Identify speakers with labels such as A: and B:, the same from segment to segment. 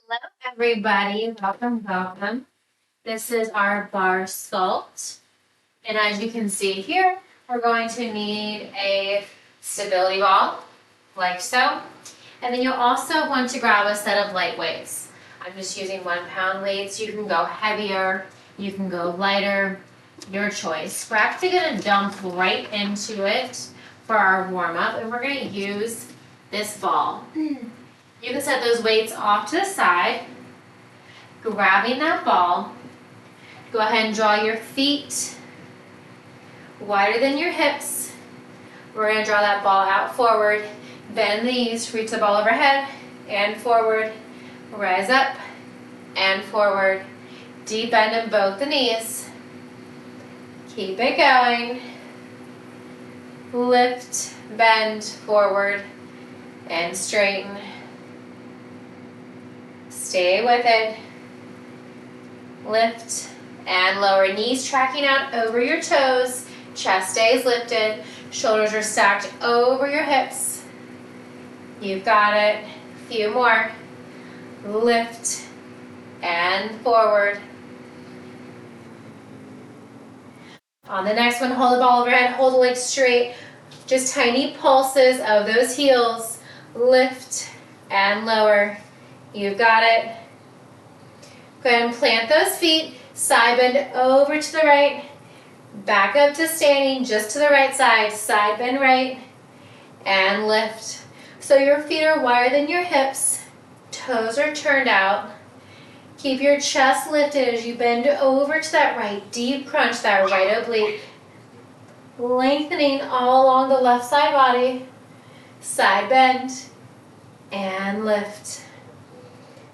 A: Hello, everybody. Welcome. This is our bar sculpt. And as you can see here, we're going to need a stability ball, like so. And then you'll also want to grab a set of light weights. I'm just using 1 pound weights. You can go heavier, you can go lighter, your choice. We're actually going to dump right into it for our warm up, and we're going to use this ball. You can set those weights off to the side, grabbing that ball. Go ahead and draw your feet wider than your hips. We're going to draw that ball out forward, bend the knees, reach the ball overhead and forward, rise up and forward, deep bend in both the knees. Keep it going. Lift, bend, forward, and straighten. Stay with it. Lift and lower. Knees tracking out over your toes. Chest stays lifted. Shoulders are stacked over your hips. You've got it. A few more. Lift and forward. On the next one, hold the ball overhead. Hold the legs straight. Just tiny pulses of those heels. Lift and lower. You've got it. Go ahead and plant those feet. Side bend over to the right. Back up to standing, just to the right side. Side bend right. And lift. So your feet are wider than your hips. Toes are turned out. Keep your chest lifted as you bend over to that right. Deep crunch that right oblique. Lengthening all along the left side body. Side bend. And lift.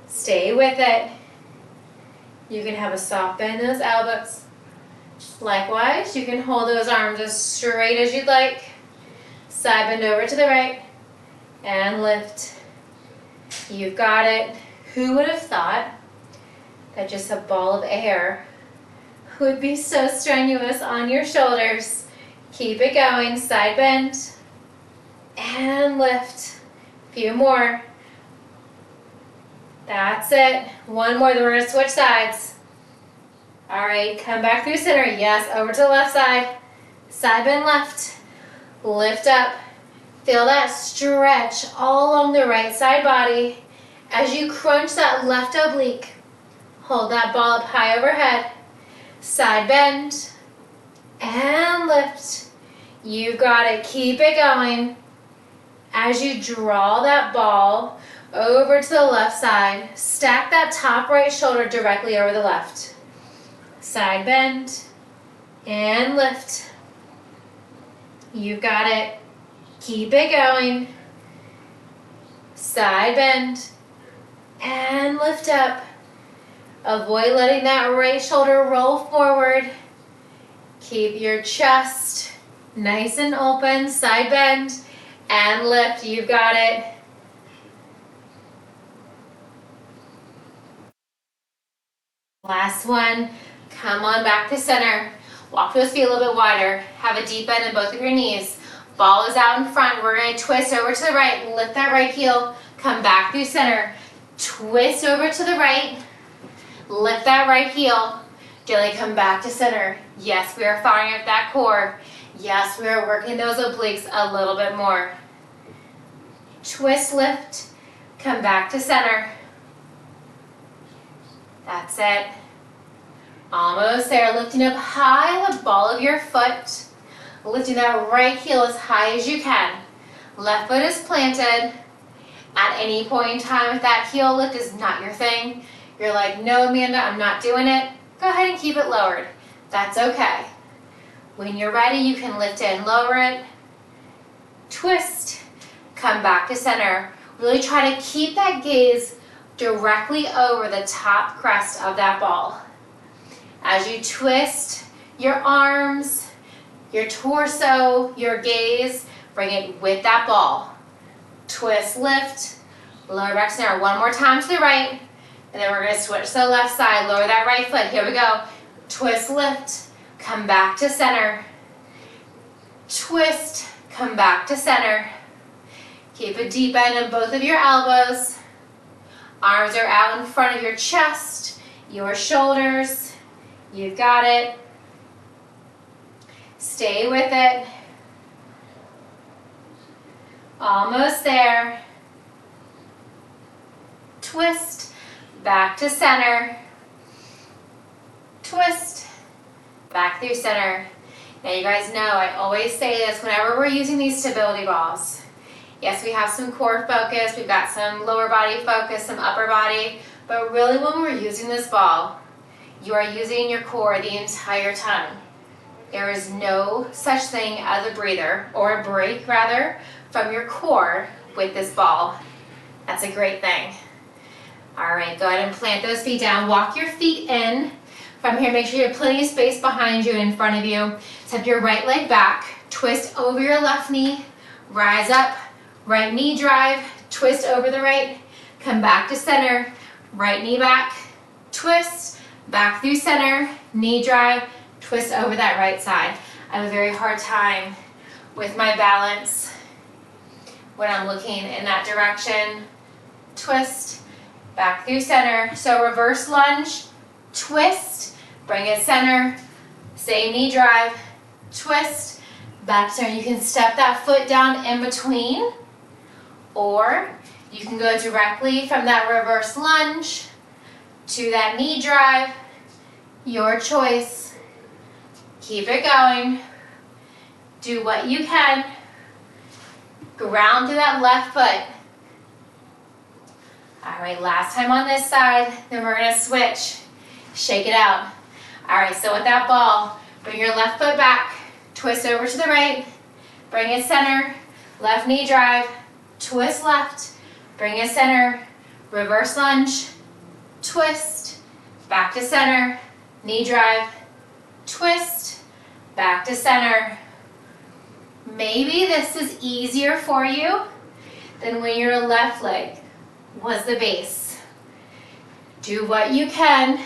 A: Stay with it. You can have a soft bend in those elbows. Likewise, you can hold those arms as straight as you'd like. Side bend over to the right and lift. You've got it. Who would have thought that just a ball of air would be so strenuous on your shoulders? Keep it going. Side bend and lift. A few more. That's it. One more, then we're going to switch sides. All right, come back through center. Yes, over to the left side. Side bend left. Lift up. Feel that stretch all along the right side body. As you crunch that left oblique, hold that ball up high overhead. Side bend and lift. You got it. Keep it going. As you draw that ball over to the left side, stack that top right shoulder directly over the left. Side bend and lift. You've got it. Keep it going. Side bend and lift up. Avoid letting that right shoulder roll forward. Keep your chest nice and open. Side bend and lift. You've got it. Last one. Come on back to center. Walk those feet a little bit wider. Have a deep bend in both of your knees. Ball is out in front. We're going to twist over to the right. Lift that right heel. Come back through center. Twist over to the right. Lift that right heel. Gently come back to center. Yes, we are firing up that core. Yes, we are working those obliques a little bit more. Twist, lift. Come back to center. That's it. Almost there. Lifting up high the ball of your foot. Lifting that right heel as high as you can. Left foot is planted. At any point in time, if that heel lift is not your thing, you're like, no, Amanda, I'm not doing it, go ahead and keep it lowered. That's okay. When you're ready, you can lift it and lower it. Twist. Come back to center. Really try to keep that gaze directly over the top crest of that ball. As you twist your arms, your torso, your gaze, bring it with that ball. Twist, lift, lower back to center. One more time to the right, and then we're going to switch to the left side. Lower that right foot. Here we go. Twist, lift, come back to center. Twist, come back to center. Keep a deep bend in both of your elbows. Arms are out in front of your chest, your shoulders. You've got it. Stay with it. Almost there. Twist, back to center. Twist, back through center. Now you guys know I always say this whenever we're using these stability balls. Yes, we have some core focus, we've got some lower body focus, some upper body, but really when we're using this ball, you are using your core the entire time. There is no such thing as a breather, or a break rather, from your core with this ball. That's a great thing. All right, go ahead and plant those feet down. Walk your feet in. From here, make sure you have plenty of space behind you and in front of you. Step your right leg back, twist over your left knee, rise up, right knee drive, twist over the right, come back to center, right knee back, twist, back through center, knee drive, twist over that right side. I have a very hard time with my balance when I'm looking in that direction. Twist, back through center. So reverse lunge, twist, bring it center, same knee drive, twist, back to center. You can step that foot down in between, or you can go directly from that reverse lunge to that knee drive. Your choice. Keep it going. Do what you can. Ground to that left foot. All right, last time on this side, then we're gonna switch. Shake it out. All right, so with that ball, bring your left foot back, twist over to the right, bring it center, left knee drive, twist left, bring it center, reverse lunge, twist, back to center, knee drive, twist, back to center. Maybe this is easier for you than when your left leg was the base. Do what you can.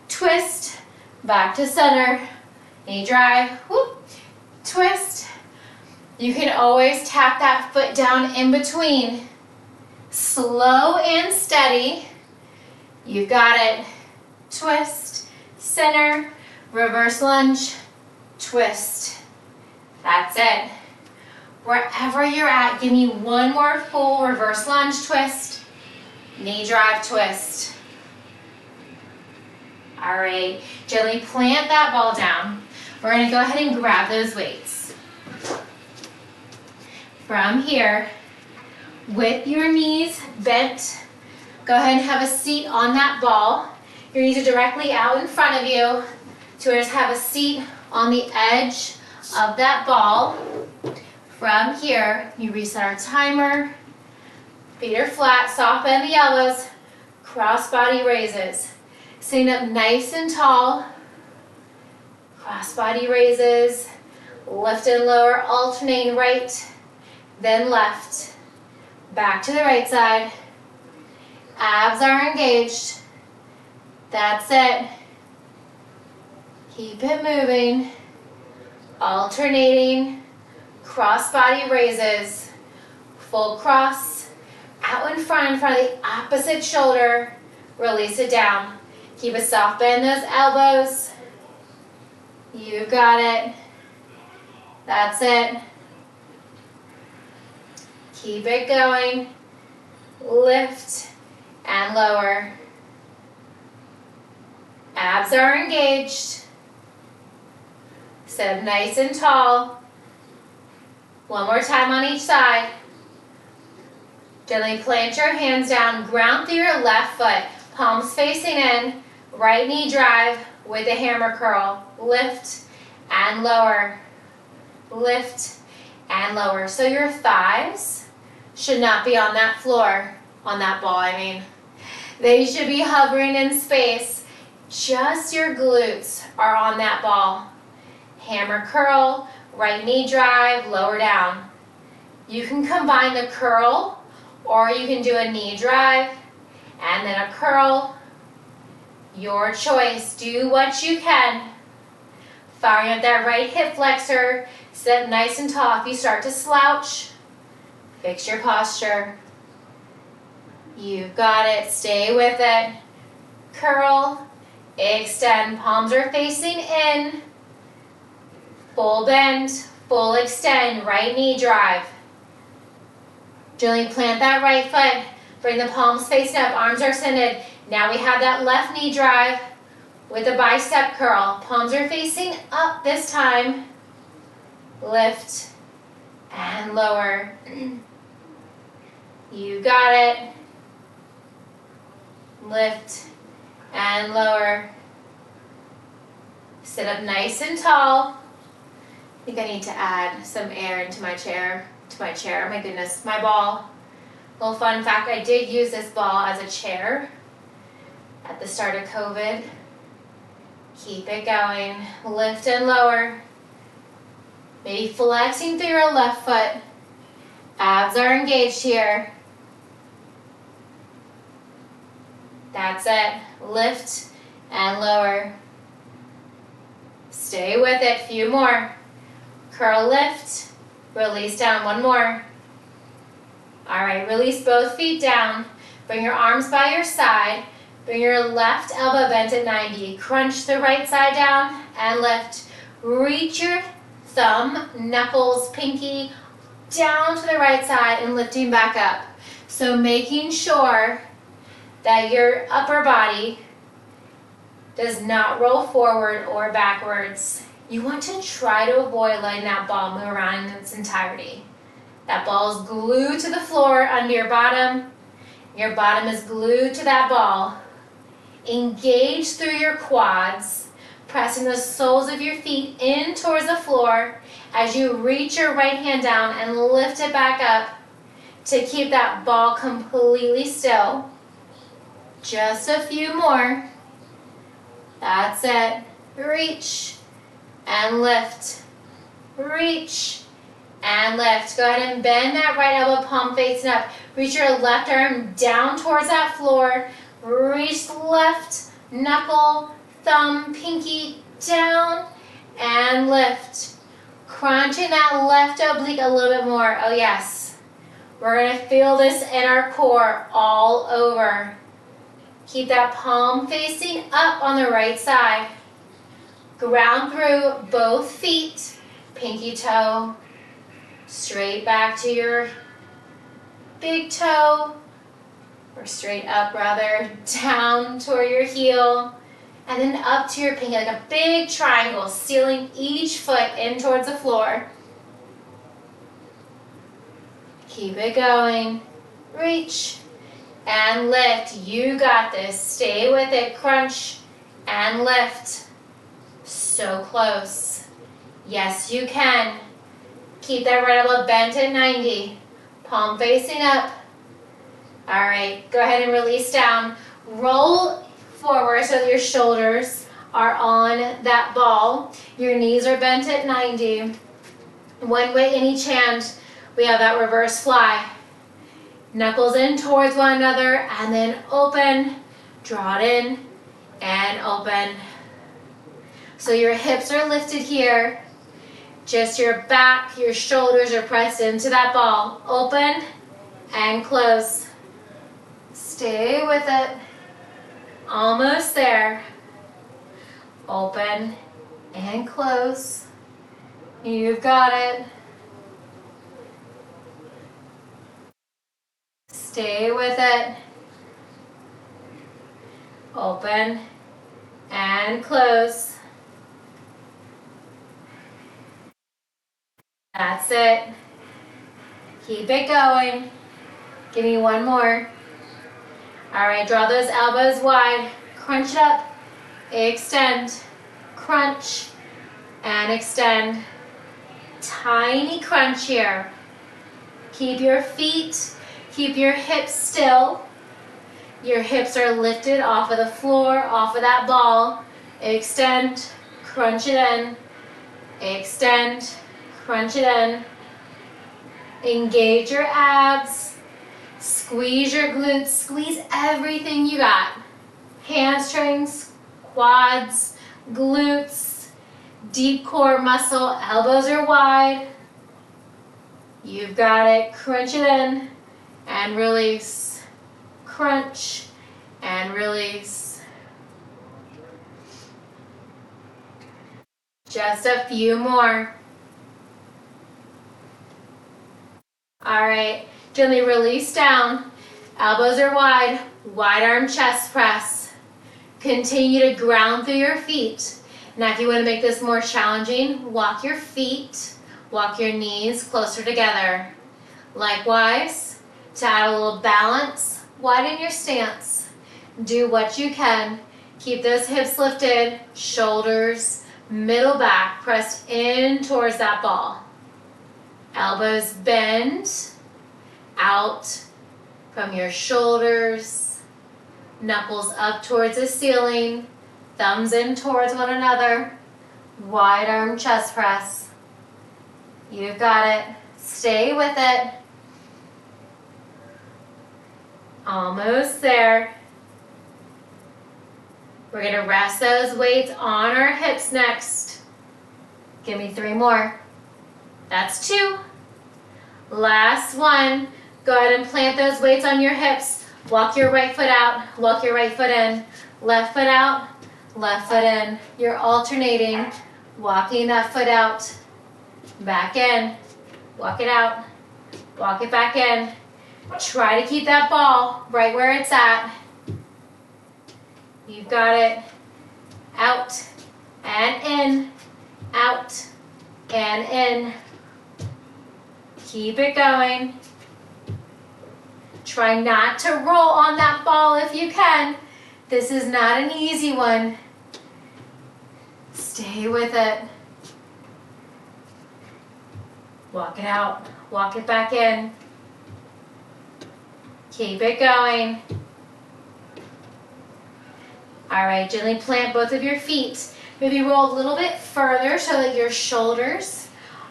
A: Twist, back to center, knee drive, whoop, twist. You can always tap that foot down in between. Slow and steady. You've got it. Twist, center, reverse lunge, twist. That's it. Wherever you're at, give me one more full reverse lunge twist, knee drive twist. All right, gently plant that ball down. We're gonna go ahead and grab those weights. From here, with your knees bent, go ahead and have a seat on that ball. Your knees are directly out in front of you. So just have a seat on the edge of that ball. From here, you reset our timer. Feet are flat, soft bend the elbows, cross body raises. Sitting up nice and tall, cross body raises, lift and lower, alternating right, then left. Back to the right side. Abs are engaged. That's it. Keep it moving. Alternating. Cross body raises. Full cross. Out in front of the opposite shoulder. Release it down. Keep a soft bend in those elbows. You got it. That's it. Keep it going. Lift and lower. Abs are engaged. Sit up nice and tall. One more time on each side. Gently plant your hands down. Ground through your left foot. Palms facing in. Right knee drive with a hammer curl. Lift and lower. Lift and lower. So your thighs should not be on that floor, on that ball, I mean. They should be hovering in space. Just your glutes are on that ball. Hammer curl, right knee drive, lower down. You can combine the curl, or you can do a knee drive and then a curl. Your choice. Do what you can. Firing up that right hip flexor. Sit up nice and tall. If you start to slouch, fix your posture. You've got it. Stay with it. Curl, extend. Palms are facing in. Full bend, full extend. Right knee drive. Gently plant that right foot. Bring the palms facing up. Arms are extended. Now we have that left knee drive with a bicep curl. Palms are facing up this time. Lift and lower. You got it. Lift and lower. Sit up nice and tall. I think I need to add some air into my chair. My goodness, my ball. Little fun fact, I did use this ball as a chair at the start of COVID. Keep it going. Lift and lower. Maybe flexing through your left foot. Abs are engaged here. That's it. Lift and lower. Stay with it. Few more. Curl, lift. Release down. One more. All right, release both feet down. Bring your arms by your side. Bring your left elbow bent at 90. Crunch the right side down and lift. Reach your thumb, knuckles, pinky down to the right side and lifting back up. So making sure that your upper body does not roll forward or backwards. You want to try to avoid letting that ball move around in its entirety. That ball is glued to the floor under your bottom. Your bottom is glued to that ball. Engage through your quads, pressing the soles of your feet in towards the floor as you reach your right hand down and lift it back up to keep that ball completely still. Just a few more. That's it. Reach and lift. Reach and lift. Go ahead and bend that right elbow, palm facing up. Reach your left arm down towards that floor. Reach left knuckle, thumb, pinky down and lift. Crunching that left oblique a little bit more. Oh yes. We're going to feel this in our core all over. Keep that palm facing up on the right side. Ground through both feet. Pinky toe. Straight back to your big toe. Or straight up rather. Down toward your heel. And then up to your pinky like a big triangle. Sealing each foot in towards the floor. Keep it going. Reach. And lift. You got this. Stay with it. Crunch and lift. So close. Yes, you can. Keep that right elbow bent at 90. Palm facing up. All right. Go ahead and release down. Roll forward so that your shoulders are on that ball. Your knees are bent at 90. One way in each hand. We have that reverse fly. Knuckles in towards one another and then open, draw it in and open. So your hips are lifted here. Just your back, your shoulders are pressed into that ball. Open and close. Stay with it. Almost there. Open and close. You've got it. Stay with it. Open and close. That's it. Keep it going. Give me one more. All right, draw those elbows wide. Crunch it up. Extend. Crunch and extend. Tiny crunch here. Keep your feet. Keep your hips still. Your hips are lifted off of the floor, off of that ball. Extend, crunch it in. Extend, crunch it in. Engage your abs. Squeeze your glutes. Squeeze everything you got. Hamstrings, quads, glutes, deep core muscle. Elbows are wide. You've got it. Crunch it in. And release. crunch, and release. Just a few more. All right, gently release down. Elbows are wide, wide arm chest press. Continue to ground through your feet. Now if you want to make this more challenging, walk your feet, walk your knees closer together. Likewise, to add a little balance, widen your stance. Do what you can. Keep those hips lifted, shoulders, middle back pressed in towards that ball. Elbows bend out from your shoulders, knuckles up towards the ceiling, thumbs in towards one another, wide arm chest press. You've got it. Stay with it. Almost there. We're going to rest those weights on our hips next. Give me 3 more. That's 2. Last one. Go ahead and plant those weights on your hips. Walk your right foot out, walk your right foot in. Left foot out, left foot in. You're alternating, walking that foot out, back in, walk it out, walk it back in. Try to keep that ball right where it's at. You've got it. Out and in, out and in. Keep it going. Try not to roll on that ball if you can. This is not an easy one. Stay with it. Walk it out, walk it back in. Keep it going. All right, gently plant both of your feet. Maybe roll a little bit further so that your shoulders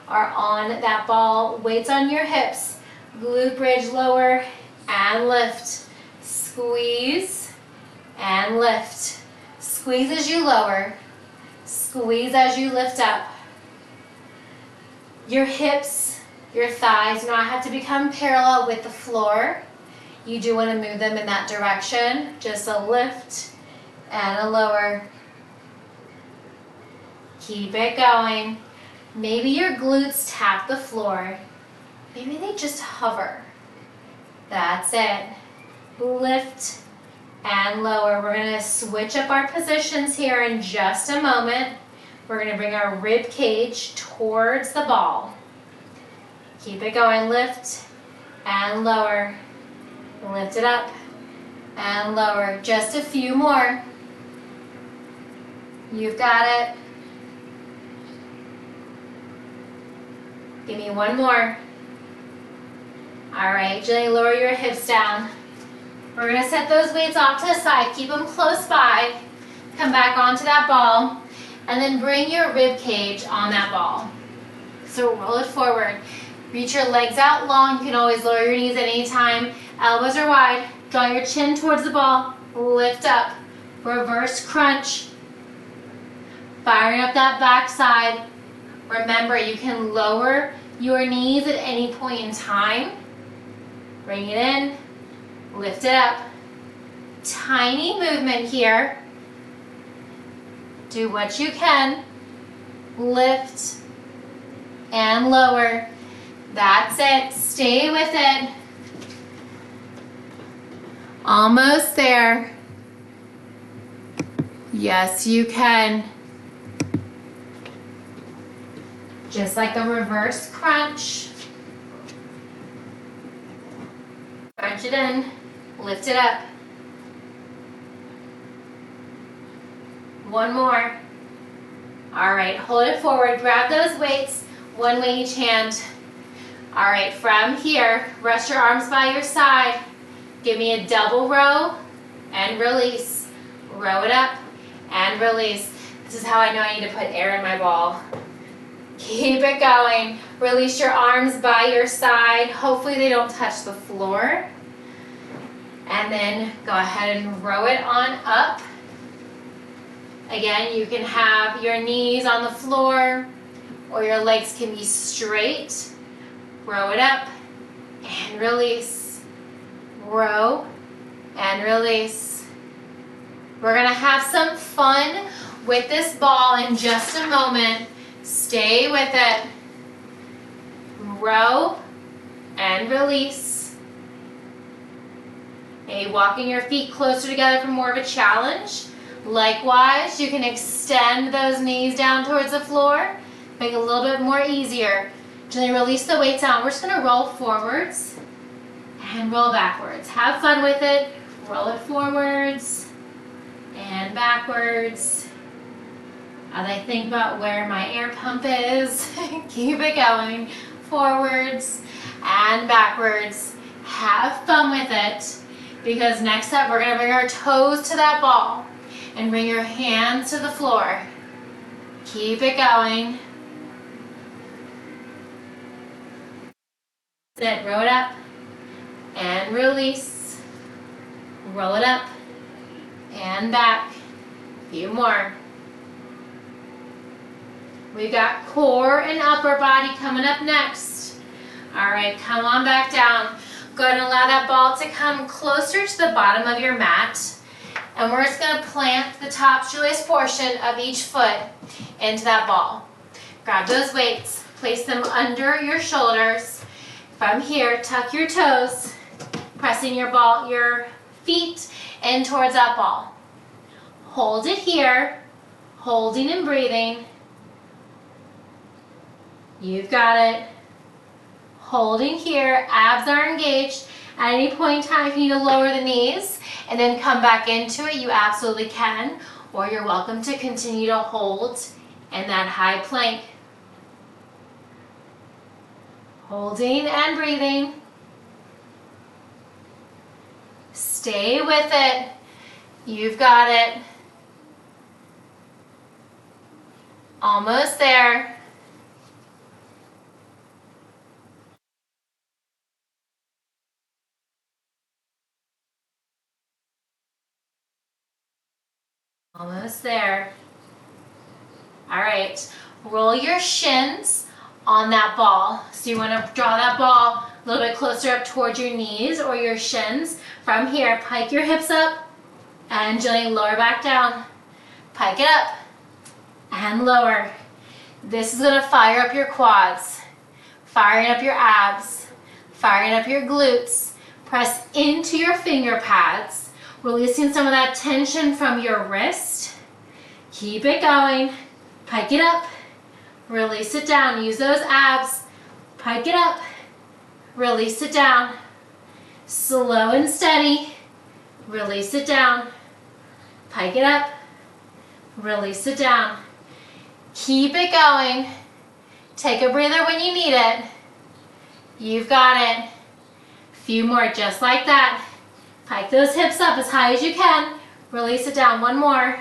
A: are on that ball. Weights on your hips. Glute bridge lower and lift. Squeeze and lift. Squeeze as you lower. Squeeze as you lift up. Your hips, your thighs do not have to become parallel with the floor. You do want to move them in that direction. Just a lift and a lower. Keep it going. Maybe your glutes tap the floor. Maybe they just hover. That's it. Lift and lower. We're going to switch up our positions here in just a moment. We're going to bring our rib cage towards the ball. Keep it going. Lift and lower. Lift it up and lower. Just a few more. You've got it. Give me 1 more. All right, gently lower your hips down. We're gonna set those weights off to the side. Keep them close by. Come back onto that ball. And then bring your rib cage on that ball. So roll it forward. Reach your legs out long. You can always lower your knees at any time. Elbows are wide. Draw your chin towards the ball. Lift up. Reverse crunch. Firing up that back side. Remember, you can lower your knees at any point in time. Bring it in. Lift it up. Tiny movement here. Do what you can. Lift and lower. That's it. Stay with it. Almost there. Yes, you can. Just like a reverse crunch. Crunch it in. Lift it up. 1 more. All right, hold it forward. Grab those weights, 1 weight each hand. All right, from here, rest your arms by your side. Give me a double row and release. Row it up and release. This is how I know I need to put air in my ball. Keep it going. Release your arms by your side. Hopefully they don't touch the floor. And then go ahead and row it on up. Again, you can have your knees on the floor or your legs can be straight. Row it up and release. Row and release. We're gonna have some fun with this ball in just a moment. Stay with it. Row and release. Maybe walking your feet closer together for more of a challenge. Likewise, you can extend those knees down towards the floor, make it a little bit more easier. Gently release the weights down. We're just gonna roll forwards and roll backwards. Have fun with it. Roll it forwards and backwards. As I think about where my air pump is, keep it going. Forwards and backwards. Have fun with it, because next up we're gonna bring our toes to that ball and bring your hands to the floor. Keep it going. Sit, roll it up and release. Roll it up and back. A few more. We've got core and upper body coming up next. All right, come on back down. Go ahead and allow that ball to come closer to the bottom of your mat. And we're just gonna plant the top shoelace portion of each foot into that ball. Grab those weights, place them under your shoulders. From here, tuck your toes, pressing your feet in towards that ball. Hold it here, holding and breathing. You've got it. Holding here, abs are engaged. At any point in time, if you need to lower the knees and then come back into it, you absolutely can, or you're welcome to continue to hold in that high plank. Holding and breathing. Stay with it. You've got it. Almost there. Almost there. All right, roll your shins on that ball. So you want to draw that ball a little bit closer up towards your knees or your shins. From here, pike your hips up and gently lower back down. Pike it up and lower. This is going to fire up your quads, firing up your abs, firing up your glutes. Press into your finger pads, releasing some of that tension from your wrist. Keep it going. Pike it up. Release it down. Use those abs. Pike it up. Release it down. Slow and steady. Release it down. Pike it up. Release it down. Keep it going. Take a breather when you need it. You've got it. A few more just like that. Pike those hips up as high as you can. Release it down. One more.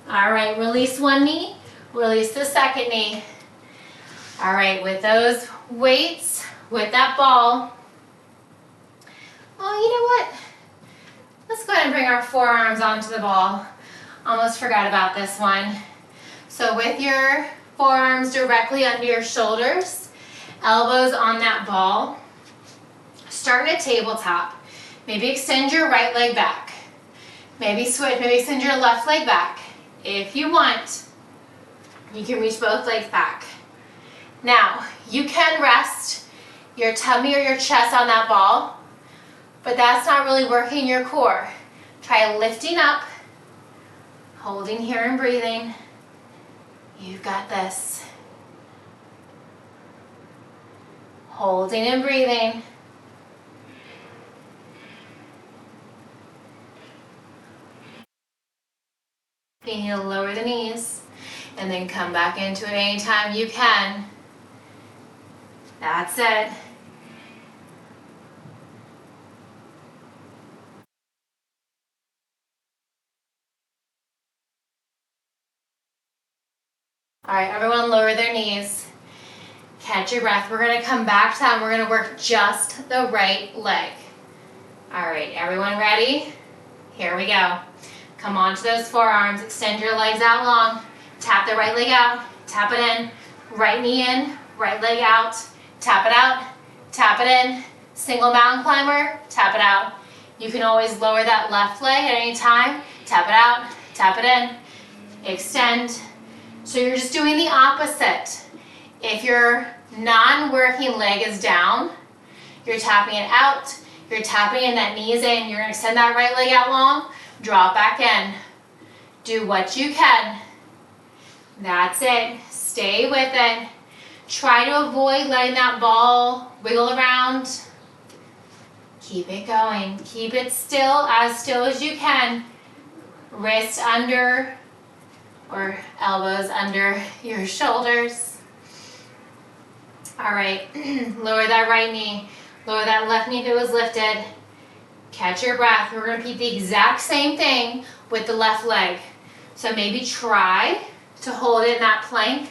A: All right, release one knee. Release the second knee. All right, with those weights, with that ball. Oh, you know what? Let's go ahead and bring our forearms onto the ball. Almost forgot about this one. So with your forearms directly under your shoulders, elbows on that ball, start in a tabletop. Maybe extend your right leg back. Maybe switch, maybe extend your left leg back. If you want, you can reach both legs back. Now, you can rest your tummy or your chest on that ball, but that's not really working your core. Try lifting up, holding here and breathing. You've got this. Holding and breathing. You need to lower the knees and then come back into it anytime you can. That's it. All right, everyone lower their knees. Catch your breath. We're gonna come back to that and we're gonna work just the right leg. All right, everyone ready? Here we go. Come onto those forearms, extend your legs out long. Tap the right leg out, tap it in. Right knee in, right leg out. Tap it out, tap it in. Single mountain climber, tap it out. You can always lower that left leg at any time. Tap it out, tap it in, extend. So you're just doing the opposite. If your non-working leg is down, you're tapping it out, you're tapping in, that knee is in, you're gonna extend that right leg out long, drop back in. Do what you can. That's it, stay with it. Try to avoid letting that ball wiggle around. Keep it going, keep it still as you can. Wrist under or elbows under your shoulders. All right, lower that right knee, lower that left knee if it was lifted. Catch your breath. We're gonna repeat the exact same thing with the left leg. So maybe try to hold it in that plank.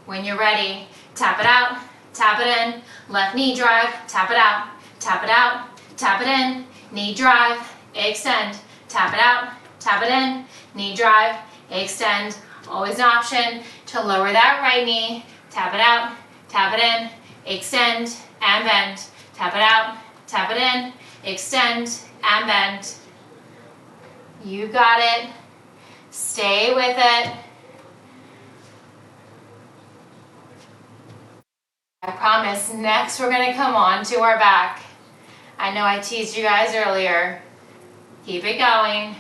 A: When you're ready, tap it out, tap it in, left knee drive, tap it out, tap it out, tap it in, knee drive, extend, tap it out, tap it in, knee drive, extend. Always an option to lower that right knee, tap it out, tap it in, extend, and bend. Tap it out, tap it in, extend, and bend. You got it. Stay with it. I promise, next we're gonna come on to our back. I know I teased you guys earlier. Keep it going.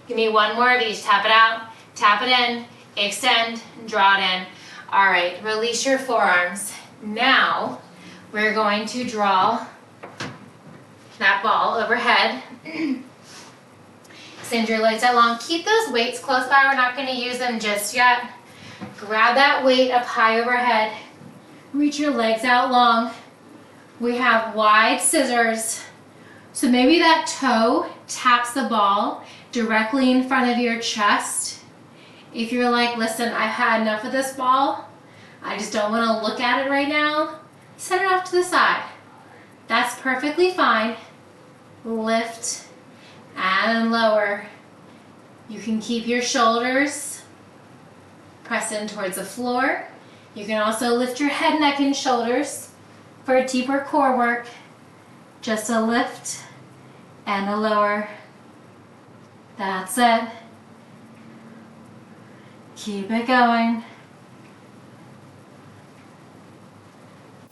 A: Give me one more of each. Tap it out, tap it in, extend, draw it in. All right, release your forearms. Now, we're going to draw that ball overhead. Send your legs out long. Keep those weights close by. We're not going to use them just yet. Grab that weight up high overhead. Reach your legs out long. We have wide scissors. So maybe that toe taps the ball directly in front of your chest. If you're like, listen, I've had enough of this ball. I just don't want to look at it right now. Set it off to the side. That's perfectly fine. Lift and lower. You can keep your shoulders pressed in towards the floor. You can also lift your head, neck, and shoulders for a deeper core work. Just a lift and a lower. That's it. Keep it going.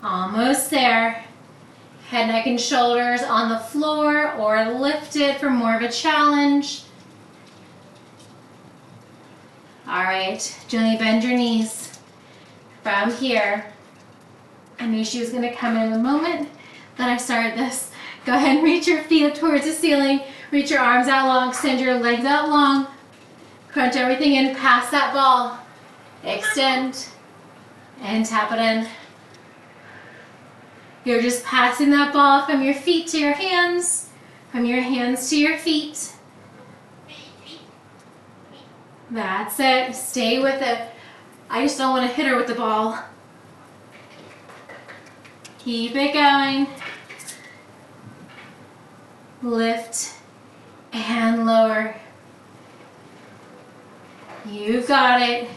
A: Almost there. Head, neck, and shoulders on the floor or lifted for more of a challenge. All right, gently bend your knees from here. I knew she was going to come in a moment that I started this. Go ahead and reach your feet up towards the ceiling. Reach your arms out long, extend your legs out long. Crunch everything in, pass that ball. Extend and tap it in. You're just passing that ball from your feet to your hands, from your hands to your feet. That's it. Stay with it. I just don't want to hit her with the ball. Keep it going. Lift and lower. You got it.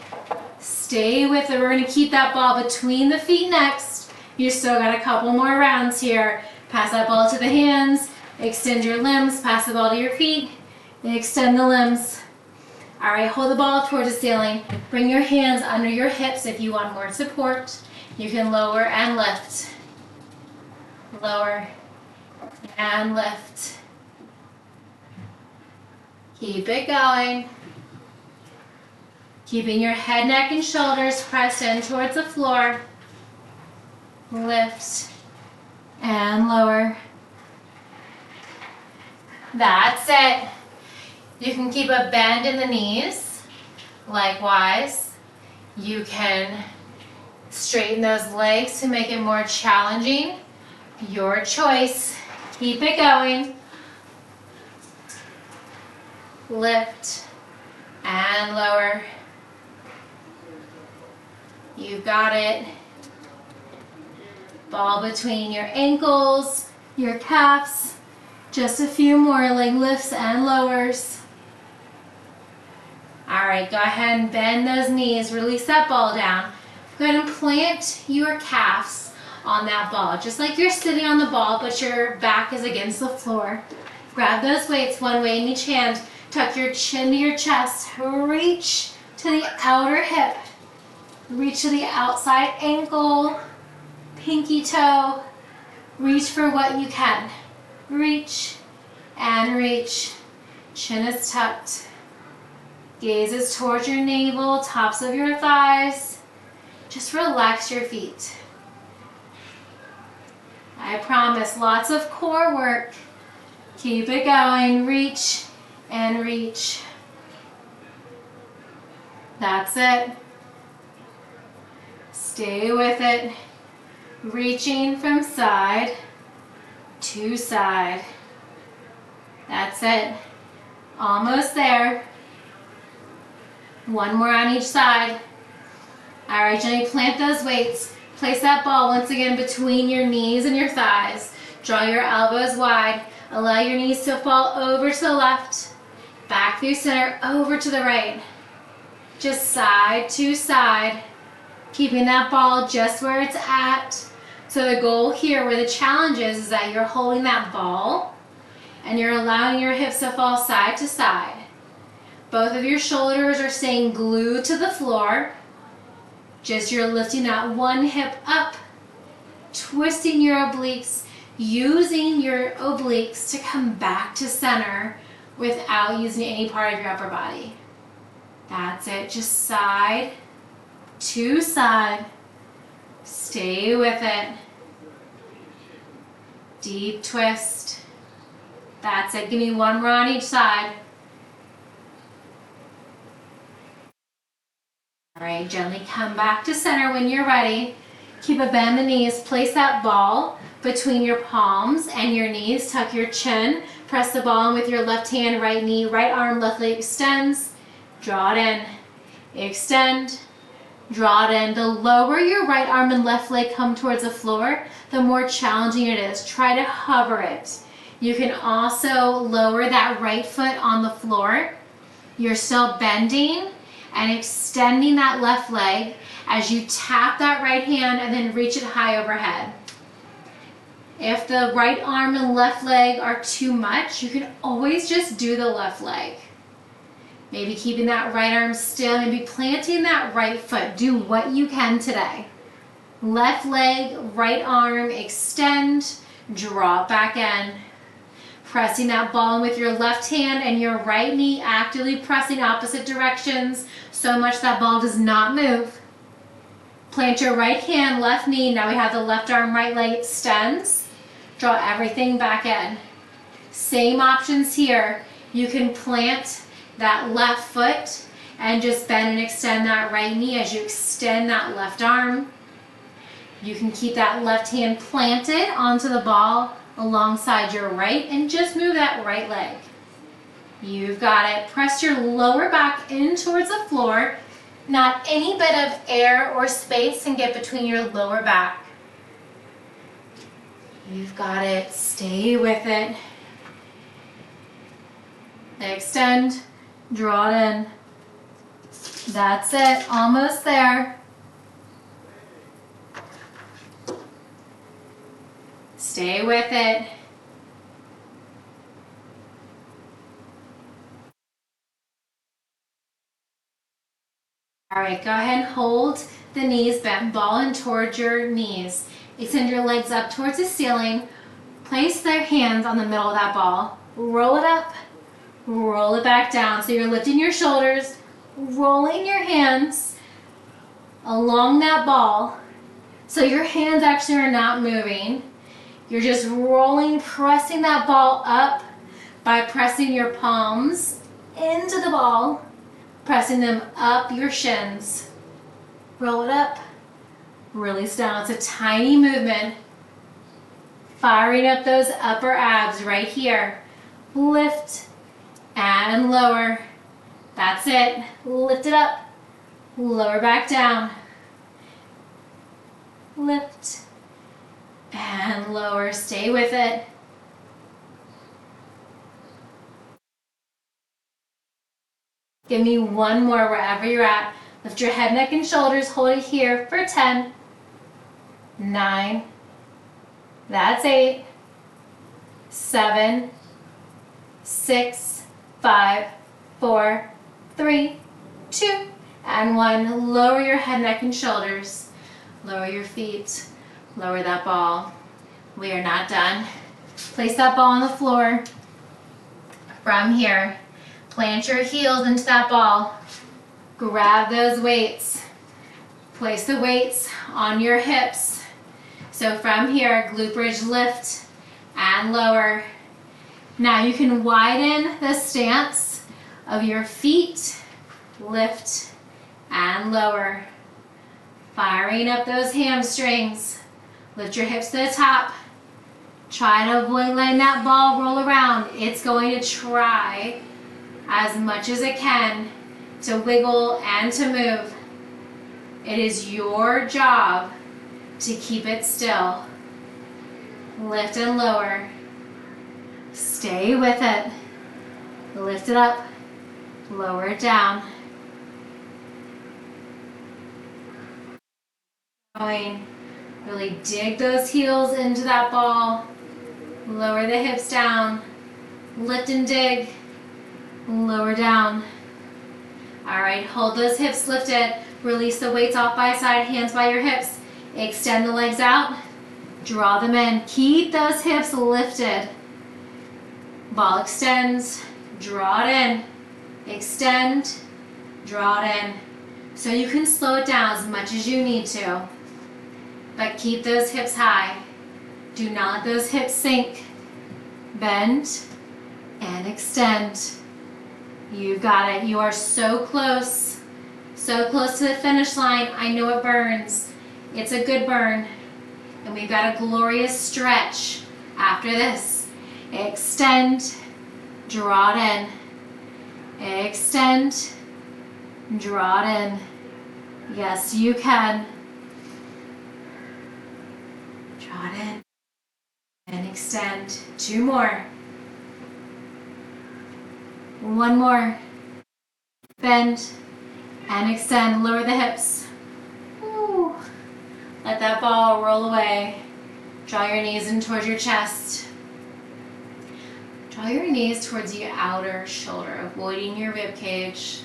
A: Stay with it. We're going to keep that ball between the feet next. You still got a couple more rounds here. Pass that ball to the hands. Extend your limbs. Pass the ball to your feet. And extend the limbs. All right, hold the ball towards the ceiling. Bring your hands under your hips if you want more support. You can lower and lift. Lower and lift. Keep it going. Keeping your head, neck, and shoulders pressed in towards the floor. Lift and lower. That's it. You can keep a bend in the knees. Likewise, you can straighten those legs to make it more challenging. Your choice. Keep it going. Lift and lower. You got it. Ball between your ankles, your calves. Just a few more leg lifts and lowers. All right, go ahead and bend those knees. Release that ball down. Go ahead and plant your calves on that ball. Just like you're sitting on the ball, but your back is against the floor. Grab those weights, one weight in each hand. Tuck your chin to your chest. Reach to the outer hip. Reach to the outside ankle, pinky toe. Reach for what you can. Reach and reach. Chin is tucked. Gaze is towards your navel, tops of your thighs. Just relax your feet. I promise, lots of core work. Keep it going. Reach and reach. That's it. Stay with it. Reaching from side to side. That's it. Almost there. One more on each side. All right, gently plant those weights. Place that ball once again between your knees and your thighs. Draw your elbows wide. Allow your knees to fall over to the left, back through center, over to the right. Just side to side, keeping that ball just where it's at. So the goal here, where the challenge is that you're holding that ball and you're allowing your hips to fall side to side. Both of your shoulders are staying glued to the floor. Just you're lifting that one hip up, twisting your obliques, using your obliques to come back to center without using any part of your upper body. That's it, just side to side. Stay with it. Deep twist. That's it, give me one more on each side. All right, gently come back to center when you're ready. Keep a bend in the knees. Place that ball between your palms and your knees. Tuck your chin. Press the ball in with your left hand, right knee, right arm, left leg extends. Draw it in. Extend. Draw it in. The lower your right arm and left leg come towards the floor, the more challenging it is. Try to hover it. You can also lower that right foot on the floor. You're still bending and extending that left leg as you tap that right hand and then reach it high overhead. If the right arm and left leg are too much, you can always just do the left leg. Maybe keeping that right arm still, maybe planting that right foot. Do what you can today. Left leg, right arm, extend, drop back in. Pressing that ball in with your left hand and your right knee, actively pressing opposite directions so much that ball does not move. Plant your right hand, left knee. Now we have the left arm, right leg extends. Draw everything back in. Same options here. You can plant that left foot and just bend and extend that right knee as you extend that left arm. You can keep that left hand planted onto the ball alongside your right and just move that right leg. You've got it. Press your lower back in towards the floor. Not any bit of air or space can get between your lower back. You've got it. Stay with it. Extend. Draw it in. That's it. Almost there. Stay with it. All right, go ahead and hold the knees bent, ball in towards your knees. Extend your legs up towards the ceiling. Place their hands on the middle of that ball. Roll it up, roll it back down. So you're lifting your shoulders, rolling your hands along that ball. So your hands actually are not moving. You're just rolling, pressing that ball up by pressing your palms into the ball, pressing them up your shins. Roll it up, release down. It's a tiny movement. Firing up those upper abs right here. Lift and lower. That's it. Lift it up, lower back down. Lift and lower. Stay with it. Give me one more wherever you're at. Lift your head, neck, and shoulders. Hold it here for 10, 9, That's 8, 7, 6, 5, 4, 3, 2, and 1. Lower your head, neck, and shoulders. Lower your feet. Lower that ball. We are not done. Place that ball on the floor. From here, plant your heels into that ball. Grab those weights. Place the weights on your hips. So from here, glute bridge lift and lower. Now you can widen the stance of your feet, lift and lower. Firing up those hamstrings. Lift your hips to the top. Try to avoid letting that ball roll around. It's going to try as much as it can to wiggle and to move. It is your job to keep it still. Lift and lower. Stay with it. Lift it up. Lower it down. Going. Really dig those heels into that ball. Lower the hips down. Lift and dig. Lower down. All right, hold those hips lifted. Release the weights off by side, hands by your hips. Extend the legs out. Draw them in. Keep those hips lifted. Ball extends. Draw it in. Extend. Draw it in. So you can slow it down as much as you need to. But keep those hips high. Do not let those hips sink. Bend and extend. You got it. You are so close. So close to the finish line. I know it burns. It's a good burn. And we've got a glorious stretch after this. Extend. Draw it in. Extend. Draw it in. Yes, you can. Draw it in. And extend. 2 more. 1 more. Bend and extend. Lower the hips. Woo. Let that ball roll away. Draw your knees in towards your chest. Draw your knees towards your outer shoulder, avoiding your rib cage.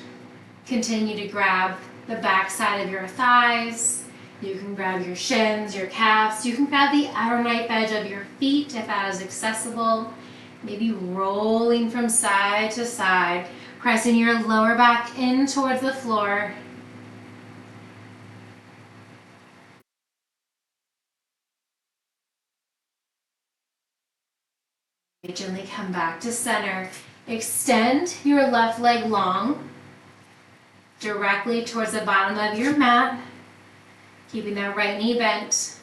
A: Continue to grab the back side of your thighs. You can grab your shins, your calves. You can grab the outer knife edge of your feet if that is accessible. Maybe rolling from side to side, pressing your lower back in towards the floor. Gently come back to center. Extend your left leg long, directly towards the bottom of your mat, keeping that right knee bent.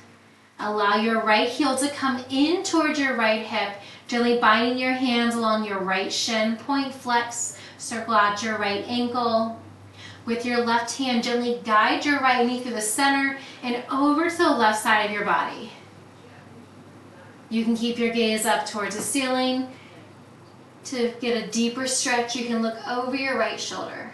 A: Allow your right heel to come in towards your right hip, gently binding your hands along your right shin, point flex, circle out your right ankle. With your left hand, gently guide your right knee through the center and over to the left side of your body. You can keep your gaze up towards the ceiling. To get a deeper stretch, you can look over your right shoulder.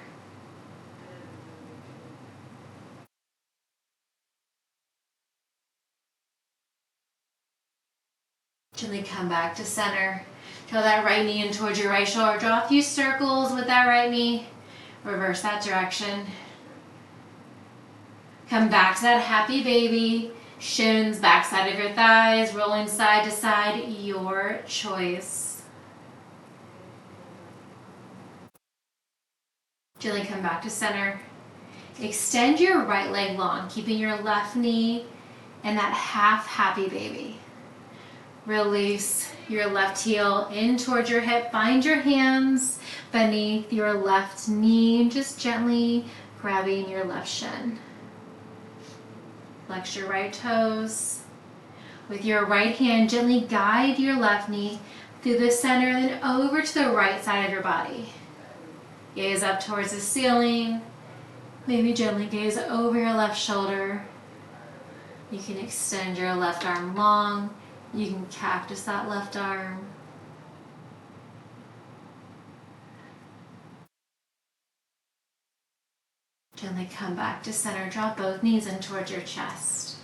A: Gently come back to center. Draw that right knee in towards your right shoulder. Draw a few circles with that right knee. Reverse that direction. Come back to that happy baby. Shins, backside of your thighs, rolling side to side, your choice. Gently come back to center. Extend your right leg long, keeping your left knee in that half happy baby. Release your left heel in towards your hip. Find your hands beneath your left knee, just gently grabbing your left shin. Flex your right toes. With your right hand, gently guide your left knee through the center and then over to the right side of your body. Gaze up towards the ceiling. Maybe gently gaze over your left shoulder. You can extend your left arm long. You can cactus that left arm. Gently come back to center. Draw both knees in towards your chest.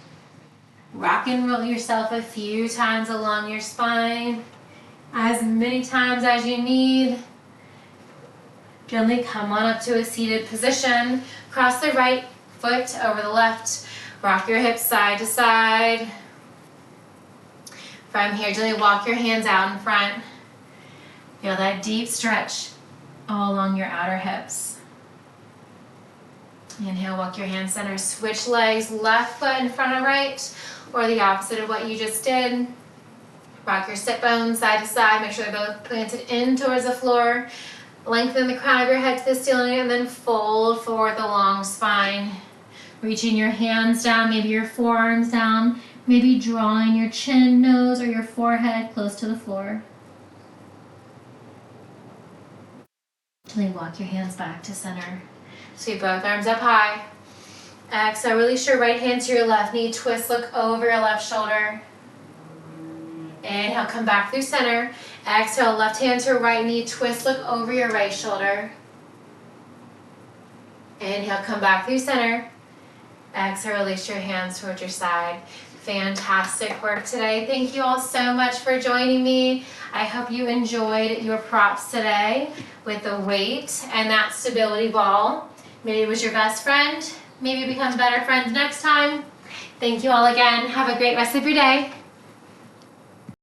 A: Rock and roll yourself a few times along your spine, as many times as you need. Gently come on up to a seated position. Cross the right foot over the left. Rock your hips side to side. From here, gently walk your hands out in front. Feel that deep stretch all along your outer hips. Inhale, walk your hands center. Switch legs, left foot in front of right, or the opposite of what you just did. Rock your sit bones side to side. Make sure they're both planted in towards the floor. Lengthen the crown of your head to the ceiling and then fold forward the long spine. Reaching your hands down, maybe your forearms down, maybe drawing your chin, nose, or your forehead close to the floor. Gently walk your hands back to center. Sweep both arms up high. Exhale, release your right hand to your left knee. Twist, look over your left shoulder. Inhale, come back through center. Exhale, left hand to right knee. Twist, look over your right shoulder. Inhale, come back through center. Exhale, release your hands towards your side. Fantastic work today. Thank you all so much for joining me. I hope you enjoyed your props today with the weight and that stability ball. Maybe it was your best friend. Maybe become better friends next time. Thank you all again. Have a great rest of your day.